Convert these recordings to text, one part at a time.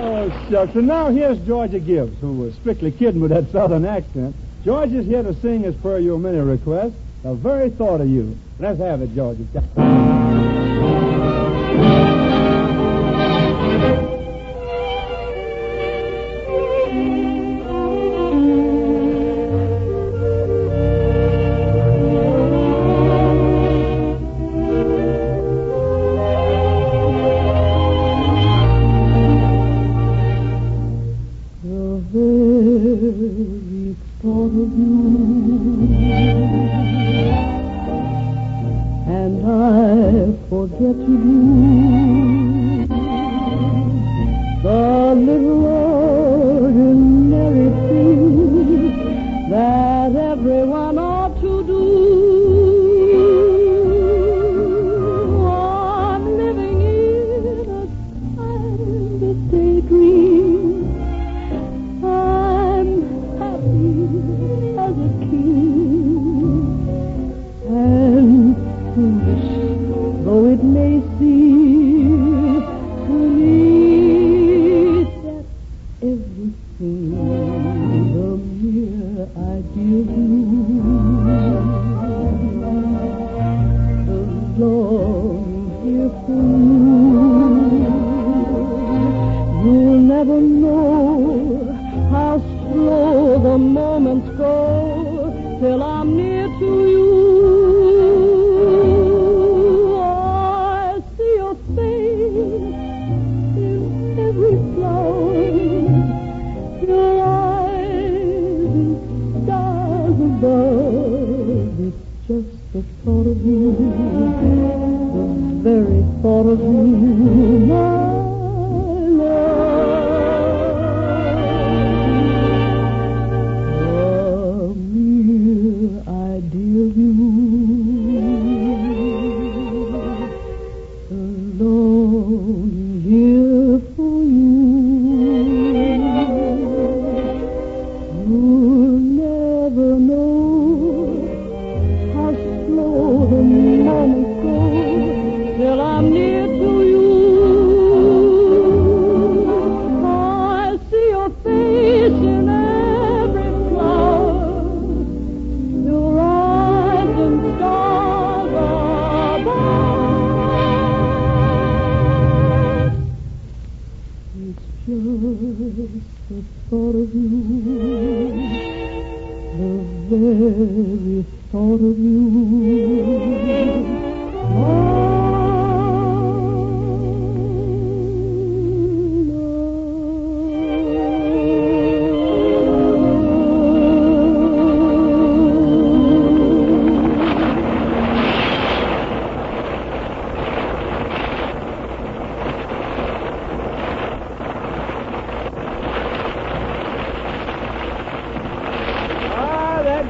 Oh, shucks. And now here's Georgia Gibbs, who was strictly kidding with that southern accent. George is here to sing, as per your many requests, The Very Thought of You. Let's have it, Georgia. Forget to do the little ordinary things that everyone ought to do. I'm living in a kind of daydream. I'm happy as a king, and foolish though it may seem to me that everything the mere idea of you, the longing here for you, you'll never know how slow the moments go till I'm near to you. Just the thought of you, the very thought of you, my love, the mere idea of you, alone here for you, you'll never know till I'm near to you. I see your face in every flower, your eyes and stars above. It's just the thought of you, the very thought of you.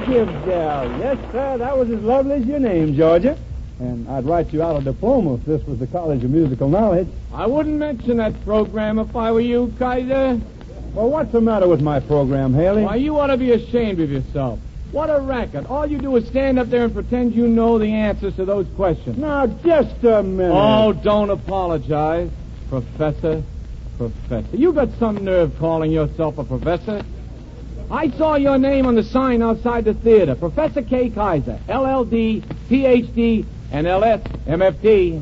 Gibbs there. Yes, sir, that was as lovely as your name, Georgia. And I'd write you out a diploma if this was the College of Musical Knowledge. I wouldn't mention that program if I were you, Kyser. Well, what's the matter with my program, Haley? Why, you ought to be ashamed of yourself. What a racket. All you do is stand up there and pretend you know the answers to those questions. Now, just a minute. Oh, don't apologize. Professor. You got some nerve calling yourself a professor. I saw your name on the sign outside the theater. Professor K. Kyser, LL.D., Ph.D., and L.S., M.F.D.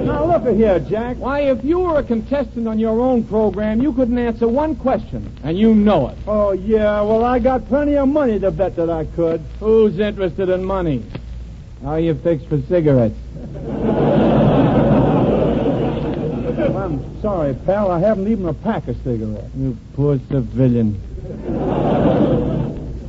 Now, look here, Jack. Why, if you were a contestant on your own program, you couldn't answer one question, and you know it. Oh, yeah, well, I got plenty of money to bet that I could. Who's interested in money? How are you fixed for cigarettes? I'm sorry, pal. I haven't even a pack of cigarettes. You poor civilian.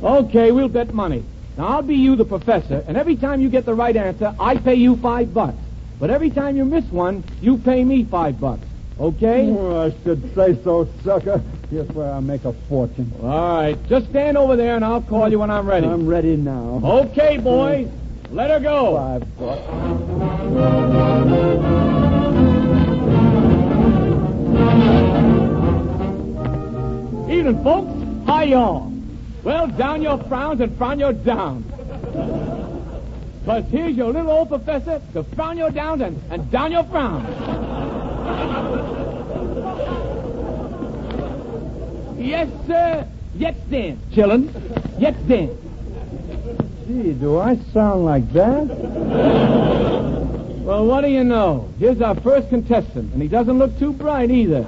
Okay, we'll bet money. Now, I'll be you, the professor, and every time you get the right answer, I pay you $5. But every time you miss one, you pay me $5. Okay? Oh, I should say so, sucker. Here's where I make a fortune. All right. Just stand over there, and I'll call you when I'm ready. I'm ready now. Okay, boys. Let her go. $5. Evening, folks. Hi, y'all. Well, down your frowns and frown your downs. Because here's your little old professor to frown your downs and down your frowns. Yes, sir. Jetzt then. Chillin'. Jetzt then. Gee, do I sound like that? Well, what do you know? Here's our first contestant, and he doesn't look too bright either.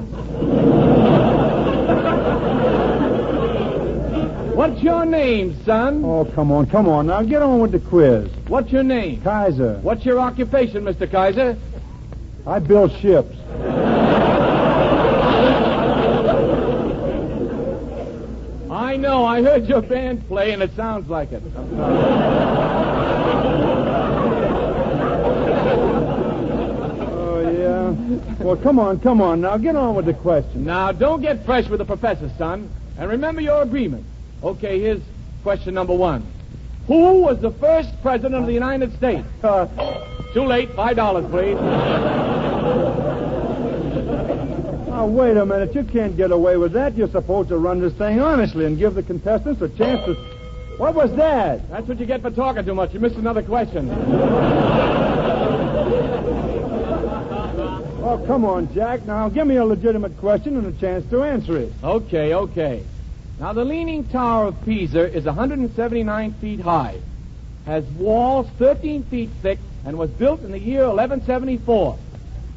What's your name, son? Oh, come on. Now get on with the quiz. What's your name? Kyser. What's your occupation, Mr. Kyser? I build ships. I know. I heard your band play, and it sounds like it. Oh, yeah? Well, come on. Now get on with the question. Now, don't get fresh with the professor, son. And remember your agreement. Okay, here's question number 1. Who was the first president of the United States? Too late. $5, please. Now, wait a minute. You can't get away with that. You're supposed to run this thing honestly and give the contestants a chance to... What was that? That's what you get for talking too much. You missed another question. Oh, come on, Jack. Now, give me a legitimate question and a chance to answer it. Okay. Now, the Leaning Tower of Pisa is 179 feet high, has walls 13 feet thick, and was built in the year 1174.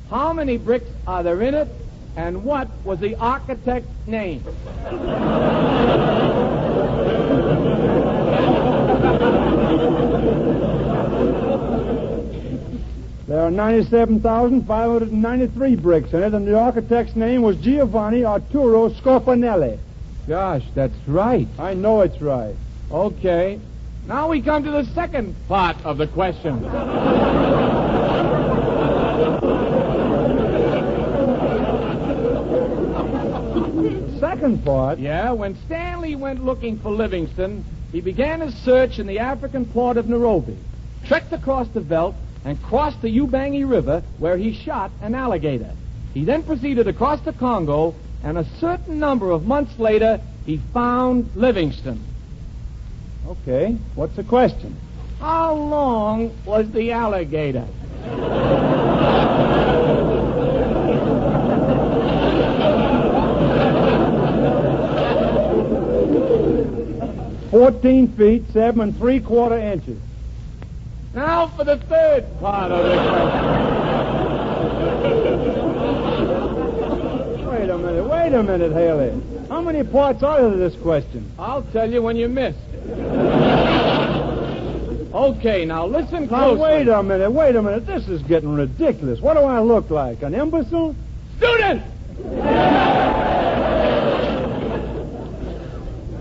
How many bricks are there in it, and what was the architect's name? There are 97,593 bricks in it, and the architect's name was Giovanni Arturo Scopanelli. Gosh, that's right. I know it's right. Okay. Now we come to the second part of the question. The second part? Yeah, when Stanley went looking for Livingston, he began his search in the African port of Nairobi, trekked across the veldt, and crossed the Ubangi River, where he shot an alligator. He then proceeded across the Congo, and a certain number of months later, he found Livingston. Okay, what's the question? How long was the alligator? $14 feet, 7 3/4 inches. Now for the third part of the question. Wait a minute, Haley. How many parts are there to this question? I'll tell you when you missed. Okay, now listen closely. Now, wait a minute. This is getting ridiculous. What do I look like, an imbecile? Student!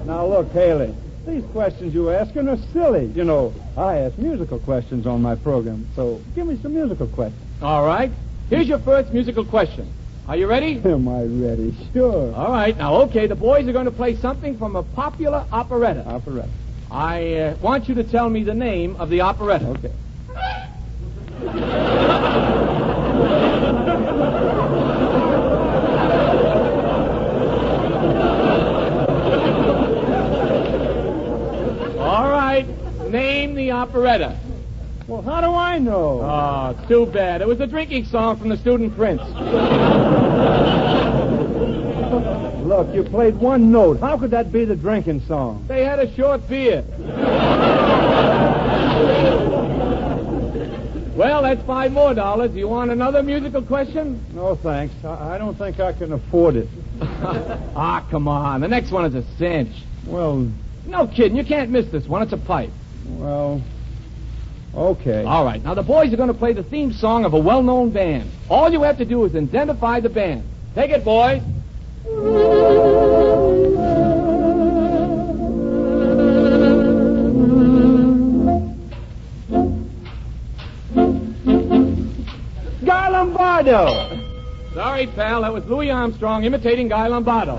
Now, look, Haley, these questions you're asking are silly. You know, I ask musical questions on my program, so give me some musical questions. All right. Here's your first musical question. Are you ready? Am I ready? Sure. All right. Now, okay, the boys are going to play something from a popular operetta. Operetta. I want you to tell me the name of the operetta. Okay. All right. Name the operetta. Well, how do I know? Oh, too bad. It was a drinking song from the Student Prince. Look, you played one note. How could that be the drinking song? They had a short beer. Well, that's $5 more. You want another musical question? No, thanks. I don't think I can afford it. Ah, come on. The next one is a cinch. Well, No kidding. You can't miss this one. It's a pipe. well, okay. All right. Now, the boys are going to play the theme song of a well-known band. All you have to do is identify the band. Take it, boys. Guy Lombardo! Sorry, pal. That was Louis Armstrong imitating Guy Lombardo.